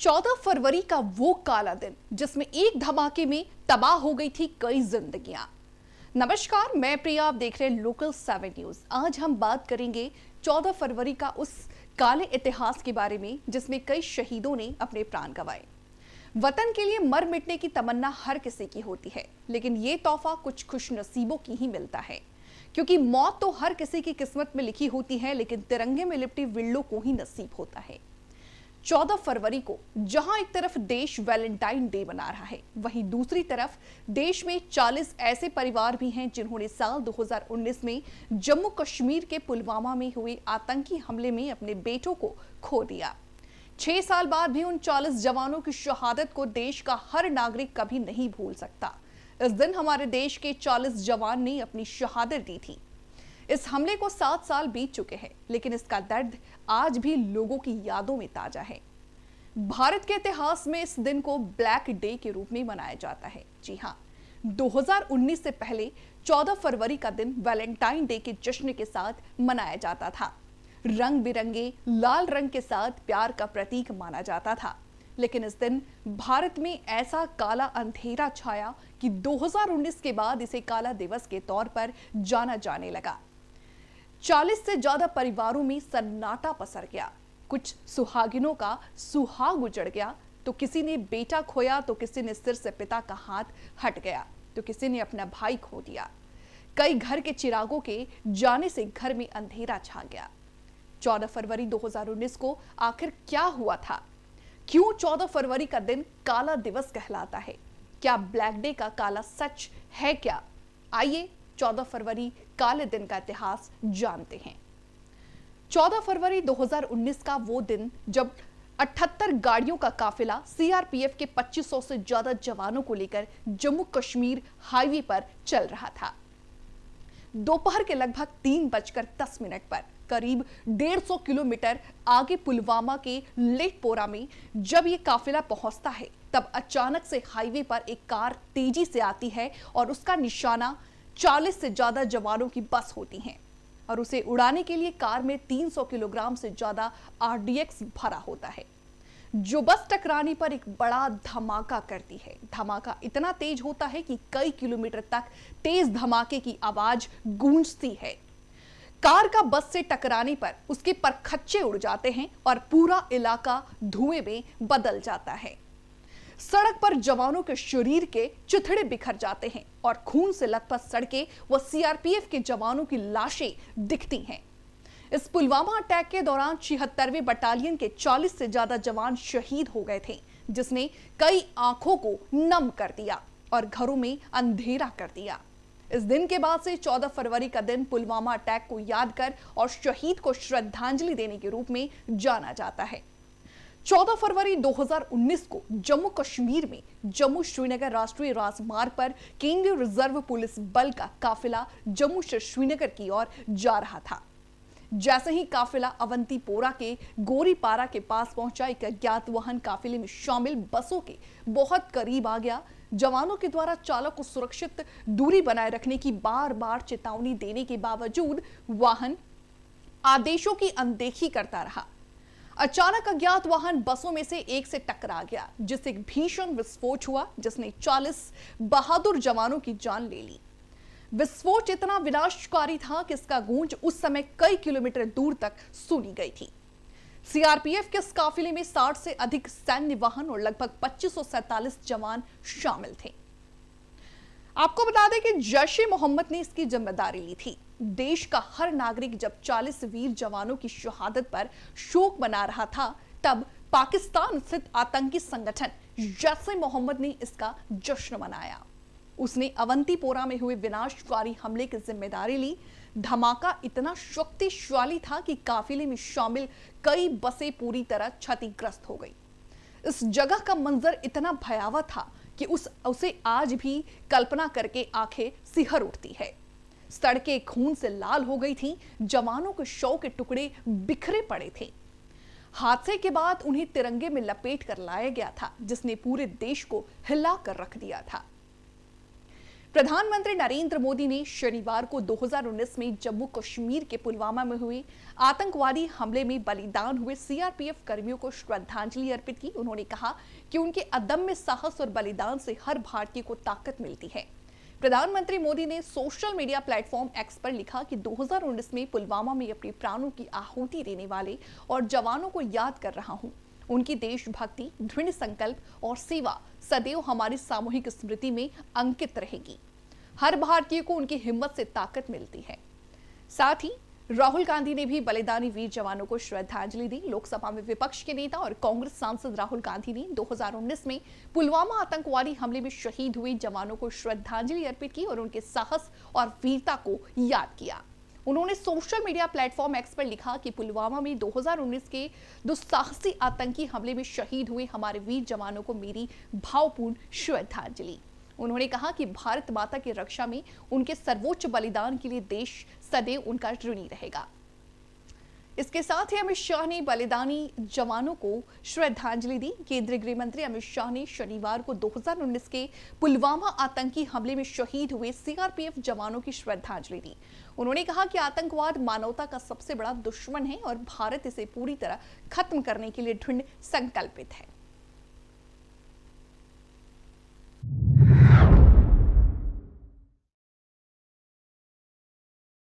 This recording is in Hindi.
14 फरवरी का वो काला दिन जिसमें एक धमाके में तबाह हो गई थी कई जिंदगियां। नमस्कार, मैं प्रिया, आप देख रहे हैं लोकल 7 न्यूज। आज हम बात करेंगे 14 फरवरी का उस काले इतिहास के बारे में जिसमें कई शहीदों ने अपने प्राण गंवाए। वतन के लिए मर मिटने की तमन्ना हर किसी की होती है, लेकिन ये तोहफा कुछ खुशनसीबों की ही मिलता है, क्योंकि मौत तो हर किसी की किस्मत में लिखी होती है, लेकिन तिरंगे में लिपटी विल्लों को ही नसीब होता है। 14 फरवरी को जहां एक तरफ देश वैलेंटाइन डे मना रहा है, वहीं दूसरी तरफ देश में 40 ऐसे परिवार भी हैं जिन्होंने साल 2019 में जम्मू कश्मीर के पुलवामा में हुए आतंकी हमले में अपने बेटों को खो दिया। 6 साल बाद भी उन 40 जवानों की शहादत को देश का हर नागरिक कभी नहीं भूल सकता। इस दिन हमारे देश के 40 जवान ने अपनी शहादत दी थी। इस हमले को 7 साल बीत चुके हैं, लेकिन इसका दर्द आज भी लोगों की यादों में ताजा है। भारत के इतिहास में इस दिन को ब्लैक डे के रूप में मनाया जाता है। जी हां, 2019 से पहले 14 फरवरी का दिन वैलेंटाइन डे के जश्न के साथ मनाया जाता था। रंग बिरंगे लाल रंग के साथ प्यार का प्रतीक माना जाता था, लेकिन इस दिन भारत में ऐसा काला अंधेरा छाया कि 2019 के बाद इसे काला दिवस के तौर पर जाना जाने लगा। 40 से ज्यादा परिवारों में सन्नाटा पसर गया। कुछ सुहागिनों का सुहाग उजड़ गया, तो किसी ने बेटा खोया, तो किसी ने सिर से पिता का हाथ हट गया, तो किसी ने अपना भाई खो दिया। कई घर के चिरागों के जाने से घर में अंधेरा छा गया। 14 फरवरी 2019 को आखिर क्या हुआ था? क्यों 14 फरवरी का दिन काला दिवस कहलाता है? क्या ब्लैक डे का काला सच है क्या? आइए 14 फरवरी काले दिन का इतिहास जानते हैं। 14 फरवरी 2019 का वो दिन जब 78 गाड़ियों का काफिला सीआरपीएफ के 2500 से ज्यादा जवानों को लेकर जम्मू कश्मीर हाईवे पर चल रहा था। दोपहर के लगभग 3:10 पर करीब 150 किलोमीटर आगे पुलवामा के लेटपोरा में जब ये काफिला पहुंचता है, तब अचानक से हाईवे पर एक कार तेजी से आती है और उसका निशाना 40 से ज्यादा जवानों की बस होती है और उसे उड़ाने के लिए कार में 300 किलोग्राम से ज्यादा आरडीएक्स भरा होता है, जो बस टकराने पर एक बड़ा धमाका करती है। धमाका इतना तेज होता है कि कई किलोमीटर तक तेज धमाके की आवाज गूंजती है। कार का बस से टकराने पर उसके परखच्चे उड़ जाते हैं और पूरा इलाका धुएं में बदल जाता है। सड़क पर जवानों के शरीर के चिथड़े बिखर जाते हैं और खून से लथपथ सड़कें व सीआरपीएफ के जवानों की लाशें दिखती हैं। इस पुलवामा अटैक के दौरान 76वें बटालियन के 40 से ज्यादा जवान शहीद हो गए थे, जिसने कई आंखों को नम कर दिया और घरों में अंधेरा कर दिया। इस दिन के बाद से 14 फरवरी का दिन पुलवामा अटैक को याद कर और शहीद को श्रद्धांजलि देने के रूप में जाना जाता है। 14 फरवरी 2019 को जम्मू कश्मीर में जम्मू श्रीनगर राष्ट्रीय राजमार्ग पर केंद्रीय रिजर्व पुलिस बल का काफिला जम्मू से श्रीनगर की ओर जा रहा था। जैसे ही काफिला अवंतीपोरा के गोरीपारा के पास पहुंचा, एक अज्ञात वाहन काफिले में शामिल बसों के बहुत करीब आ गया। जवानों के द्वारा चालक को सुरक्षित दूरी बनाए रखने की बार बार चेतावनी देने के बावजूद वाहन आदेशों की अनदेखी करता रहा। अचानक अज्ञात वाहन बसों में से एक से टकरा गया, जिससे एक भीषण विस्फोट हुआ, जिसने 40 बहादुर जवानों की जान ले ली। विस्फोट इतना विनाशकारी था कि इसका गूंज उस समय कई किलोमीटर दूर तक सुनी गई थी। सीआरपीएफ के इस काफिले में 60 से अधिक सैन्य वाहन और लगभग 2547 जवान शामिल थे। आपको बता दें कि जैश-ए-मोहम्मद ने इसकी जिम्मेदारी ली थी। देश का हर नागरिक जब 40 वीर जवानों की शहादत पर शोक मना रहा था, तब पाकिस्तान स्थित आतंकी संगठन जैश-ए-मोहम्मद ने इसका जश्न मनाया। उसने अवंतीपोरा में हुए विनाशकारी हमले की जिम्मेदारी ली। धमाका इतना शक्तिशाली था कि काफिले में शामिल कई बसें पूरी तरह क्षतिग्रस्त हो गई। इस जगह का मंजर इतना भयावह था कि उसे आज भी कल्पना करके आंखें सिहर उठती है। सड़कें खून से लाल हो गई थीं, जवानों के शव के टुकड़े बिखरे पड़े थे। हादसे के बाद उन्हें तिरंगे में लपेट कर लाया गया था, जिसने पूरे देश को हिला कर रख दिया था। प्रधानमंत्री नरेंद्र मोदी ने शनिवार को 2019 में जम्मू कश्मीर के पुलवामा में हुए आतंकवादी हमले में बलिदान हुए सीआरपीएफ कर्मियों को श्रद्धांजलि अर्पित की। उन्होंने कहा कि उनके अदम्य साहस और बलिदान से हर भारतीय को ताकत मिलती है। प्रधानमंत्री मोदी ने सोशल मीडिया प्लेटफॉर्म एक्स पर लिखा कि 2019 में पुलवामा में अपने प्राणों की आहुति देने वाले और जवानों को याद कर रहा हूं। उनकी देशभक्ति, दृढ़ संकल्प और सेवा सदैव हमारी सामूहिक स्मृति में अंकित रहेगी। हर भारतीय को उनकी हिम्मत से ताकत मिलती है। साथ ही राहुल गांधी ने भी बलिदानी वीर जवानों को श्रद्धांजलि दी। लोकसभा में विपक्ष के नेता और कांग्रेस सांसद राहुल गांधी ने 2019 में पुलवामा आतंकवादी हमले में शहीद हुए जवानों को श्रद्धांजलि अर्पित की और उनके साहस और वीरता को याद किया। उन्होंने सोशल मीडिया प्लेटफॉर्म एक्स पर लिखा कि पुलवामा में 2019 के दुस्साहसी आतंकी हमले में शहीद हुए हमारे वीर जवानों को मेरी भावपूर्ण श्रद्धांजलि। उन्होंने कहा कि भारत माता की रक्षा में उनके सर्वोच्च बलिदान के लिए देश सदैव उनका ऋणी रहेगा। इसके साथ ही अमित शाह ने बलिदानी जवानों को श्रद्धांजलि दी। केंद्रीय गृह मंत्री अमित शाह ने शनिवार को 2019 के पुलवामा आतंकी हमले में शहीद हुए सीआरपीएफ जवानों की श्रद्धांजलि दी। उन्होंने कहा कि आतंकवाद मानवता का सबसे बड़ा दुश्मन है और भारत इसे पूरी तरह खत्म करने के लिए दृढ़ संकल्पित है।